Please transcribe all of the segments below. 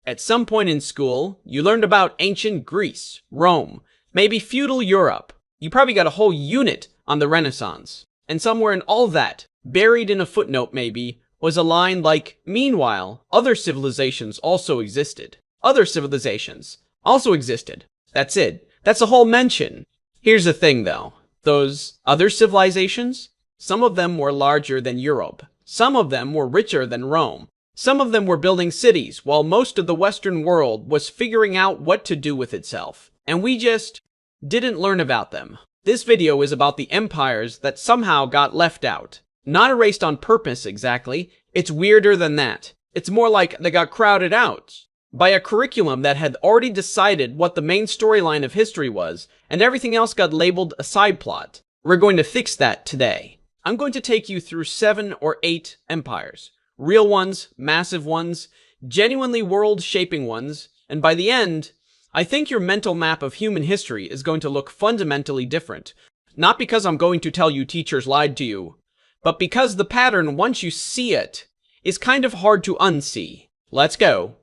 At some point in school, you learned about ancient Greece, Rome, maybe feudal Europe. You probably got a whole unit on the Renaissance. And somewhere in all that, buried in a footnote maybe, was a line like, "Meanwhile, other civilizations also existed." Other civilizations also existed. That's it. That's the whole mention. Here's the thing though. Those other civilizations? Some of them were larger than Europe. Some of them were richer than Rome. Some of them were building cities, while most of the Western world was figuring out what to do with itself. And we just didn't learn about them. This video is about the empires that somehow got left out. Not erased on purpose exactly. It's weirder than that. It's more like they got crowded out by a curriculum that had already decided what the main storyline of history was, and everything else got labeled a side plot. We're going to fix that today. I'm going to take you through 7 or 8 empires. Real ones, massive ones, genuinely world-shaping ones, and by the end, I think your mental map of human history is going to look fundamentally different. Not because I'm going to tell you teachers lied to you, but because the pattern, once you see it, is kind of hard to unsee. Let's go.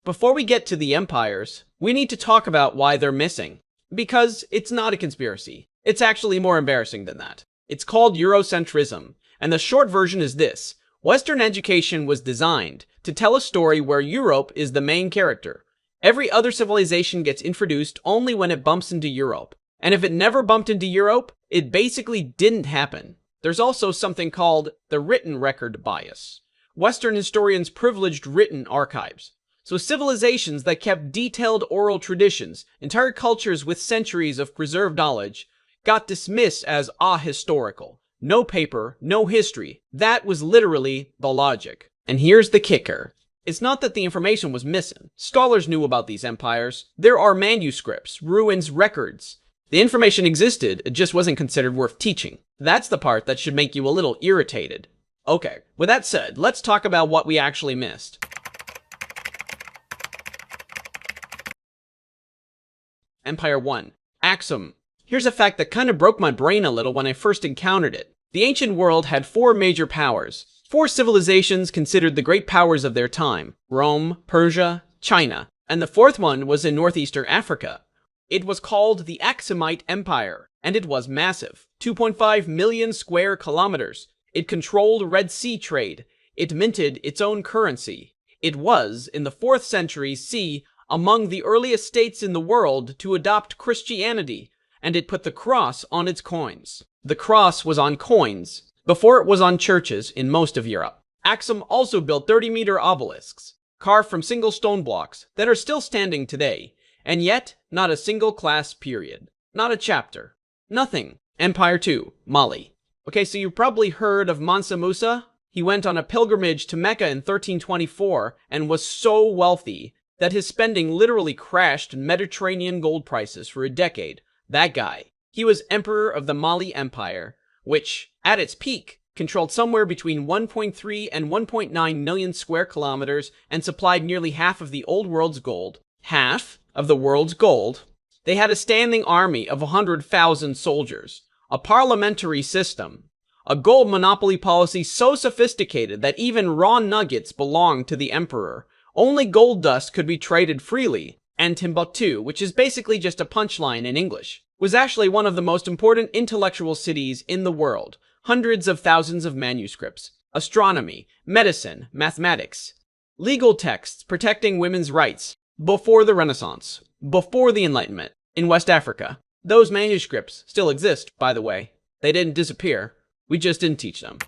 Before we get to the empires, we need to talk about why they're missing. Because it's not a conspiracy. It's actually more embarrassing than that. It's called Eurocentrism, and the short version is this. Western education was designed to tell a story where Europe is the main character. Every other civilization gets introduced only when it bumps into Europe. And if it never bumped into Europe, it basically didn't happen. There's also something called the written record bias. Western historians privileged written archives. So civilizations that kept detailed oral traditions, entire cultures with centuries of preserved knowledge, got dismissed as ahistorical. No paper, no history. That was literally the logic. And here's the kicker. It's not that the information was missing. Scholars knew about these empires. There are manuscripts, ruins, records. The information existed, it just wasn't considered worth teaching. That's the part that should make you a little irritated. Okay, with that said, let's talk about what we actually missed. Empire 1. Aksum. Here's a fact that kind of broke my brain a little when I first encountered it. The ancient world had 4 major powers. 4 civilizations considered the great powers of their time. Rome, Persia, China. And the 4th one was in northeastern Africa. It was called the Axumite Empire, and it was massive. 2.5 million square kilometers. It controlled Red Sea trade. It minted its own currency. It was, in the 4th century CE, among the earliest states in the world to adopt Christianity, and it put the cross on its coins. The cross was on coins, before it was on churches in most of Europe. Aksum also built 30-meter obelisks, carved from single stone blocks, that are still standing today, and yet not a single class period. Not a chapter. Nothing. Empire 2, Mali. Okay, so you've probably heard of Mansa Musa. He went on a pilgrimage to Mecca in 1324 and was so wealthy that his spending literally crashed Mediterranean gold prices for a decade. That guy. He was emperor of the Mali Empire, which, at its peak, controlled somewhere between 1.3 and 1.9 million square kilometers and supplied nearly half of the old world's gold. Half of the world's gold. They had a standing army of 100,000 soldiers, a parliamentary system, a gold monopoly policy so sophisticated that even raw nuggets belonged to the emperor. Only gold dust could be traded freely, and Timbuktu, which is basically just a punchline in English, was actually one of the most important intellectual cities in the world. Hundreds of thousands of manuscripts, astronomy, medicine, mathematics, legal texts protecting women's rights, before the Renaissance, before the Enlightenment, in West Africa. Those manuscripts still exist, by the way. They didn't disappear. We just didn't teach them.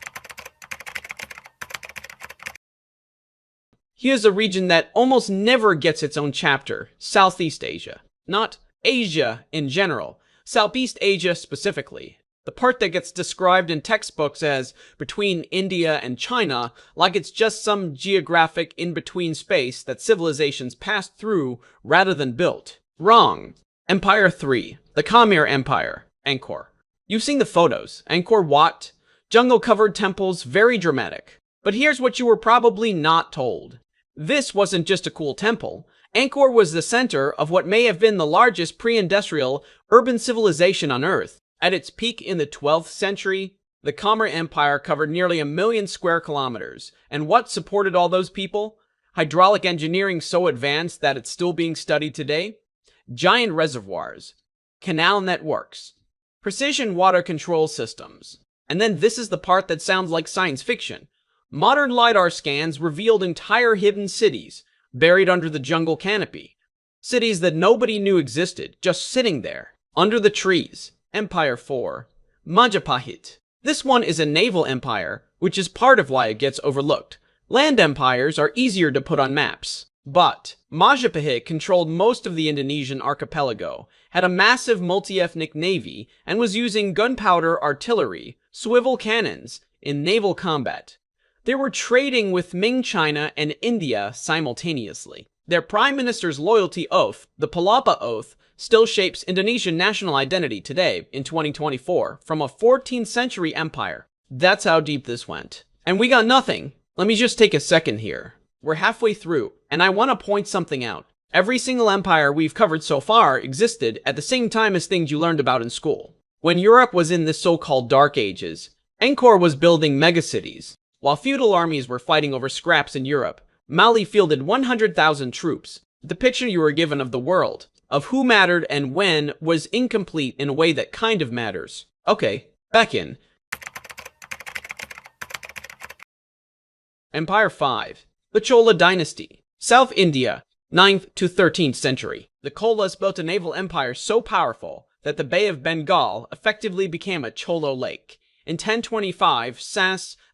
Here's a region that almost never gets its own chapter, Southeast Asia. Not Asia in general, Southeast Asia specifically. The part that gets described in textbooks as between India and China, like it's just some geographic in-between space that civilizations passed through rather than built. Wrong. Empire 3, the Khmer Empire, Angkor. You've seen the photos. Angkor Wat, jungle-covered temples, very dramatic. But here's what you were probably not told. This wasn't just a cool temple. Angkor was the center of what may have been the largest pre-industrial urban civilization on Earth. At its peak in the 12th century, The Khmer Empire covered nearly 1 million square kilometers. And what supported all those people? Hydraulic engineering so advanced that it's still being studied today? Giant reservoirs, canal networks, precision water control systems. And then this is the part that sounds like science fiction. Modern LiDAR scans revealed entire hidden cities, buried under the jungle canopy. Cities that nobody knew existed, just sitting there, under the trees. Empire 4. Majapahit. This one is a naval empire, which is part of why it gets overlooked. Land empires are easier to put on maps. But Majapahit controlled most of the Indonesian archipelago, had a massive multi-ethnic navy, and was using gunpowder artillery, swivel cannons, in naval combat. They were trading with Ming China and India simultaneously. Their prime minister's loyalty oath, the Palapa Oath, still shapes Indonesian national identity today, in 2024, from a 14th century empire. That's how deep this went. And we got nothing. Let me just take a second here. We're halfway through, and I want to point something out. Every single empire we've covered so far existed at the same time as things you learned about in school. When Europe was in the so-called Dark Ages, Angkor was building megacities. While feudal armies were fighting over scraps in Europe, Mali fielded 100,000 troops. The picture you were given of the world, of who mattered and when, was incomplete in a way that kind of matters. Okay, back in. Empire 5. The Chola Dynasty. South India, 9th to 13th century. The Cholas built a naval empire so powerful that the Bay of Bengal effectively became a Cholo lake. In 1025,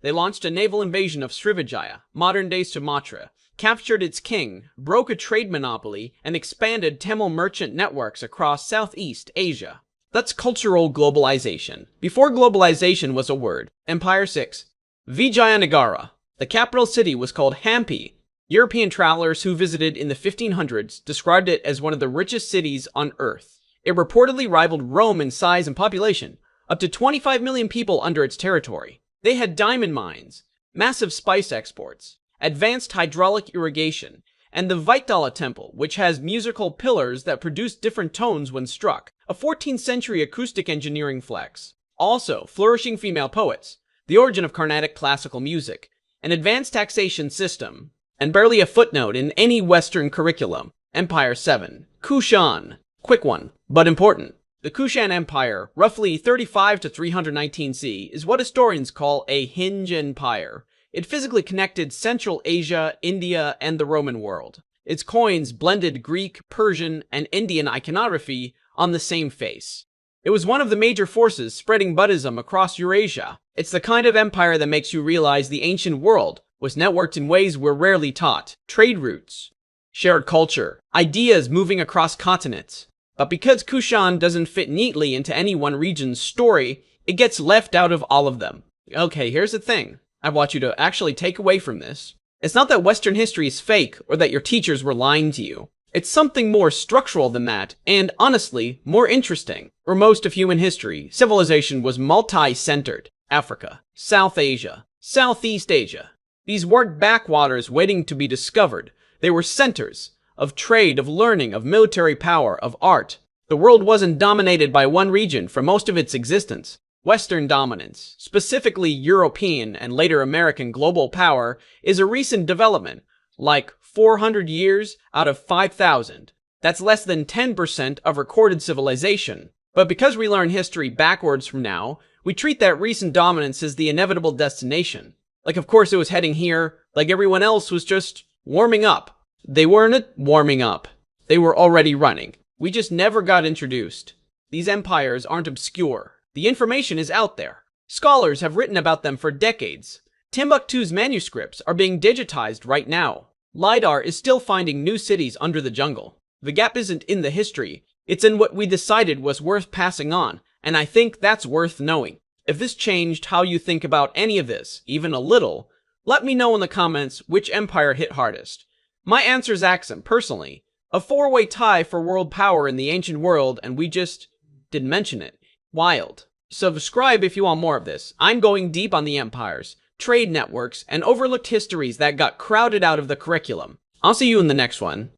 they launched a naval invasion of Srivijaya, modern-day Sumatra, captured its king, broke a trade monopoly, and expanded Tamil merchant networks across Southeast Asia. That's cultural globalization. Before globalization was a word. Empire 6. Vijayanagara. The capital city was called Hampi. European travelers who visited in the 1500s described it as one of the richest cities on Earth. It reportedly rivaled Rome in size and population, up to 25 million people under its territory. They had diamond mines, massive spice exports, advanced hydraulic irrigation, and the Vaitala Temple, which has musical pillars that produce different tones when struck, a 14th century acoustic engineering flex. Also, flourishing female poets, the origin of Carnatic classical music, an advanced taxation system, and barely a footnote in any Western curriculum. Empire 7. Kushan. Quick one, but important. The Kushan Empire, roughly 35 to 319 CE, is what historians call a hinge empire. It physically connected Central Asia, India, and the Roman world. Its coins blended Greek, Persian, and Indian iconography on the same face. It was one of the major forces spreading Buddhism across Eurasia. It's the kind of empire that makes you realize the ancient world was networked in ways we're rarely taught. Trade routes, shared culture, ideas moving across continents. But because Kushan doesn't fit neatly into any one region's story, it gets left out of all of them. Okay, here's the thing I want you to actually take away from this. It's not that Western history is fake or that your teachers were lying to you. It's something more structural than that, and honestly, more interesting. For most of human history, civilization was multi-centered. Africa, South Asia, Southeast Asia. These weren't backwaters waiting to be discovered. They were centers of trade, of learning, of military power, of art. The world wasn't dominated by one region for most of its existence. Western dominance, specifically European and later American global power, is a recent development, like 400 years out of 5,000. That's less than 10% of recorded civilization. But because we learn history backwards from now, we treat that recent dominance as the inevitable destination. Like, of course it was heading here, like everyone else was just warming up. They weren't warming up. They were already running. We just never got introduced. These empires aren't obscure. The information is out there. Scholars have written about them for decades. Timbuktu's manuscripts are being digitized right now. LiDAR is still finding new cities under the jungle. The gap isn't in the history. It's in what we decided was worth passing on, and I think that's worth knowing. If this changed how you think about any of this, even a little, let me know in the comments which empire hit hardest. My answer's Aksum, personally. A four-way tie for world power in the ancient world, and we just didn't mention it. Wild. Subscribe if you want more of this. I'm going deep on the empires, trade networks, and overlooked histories that got crowded out of the curriculum. I'll see you in the next one.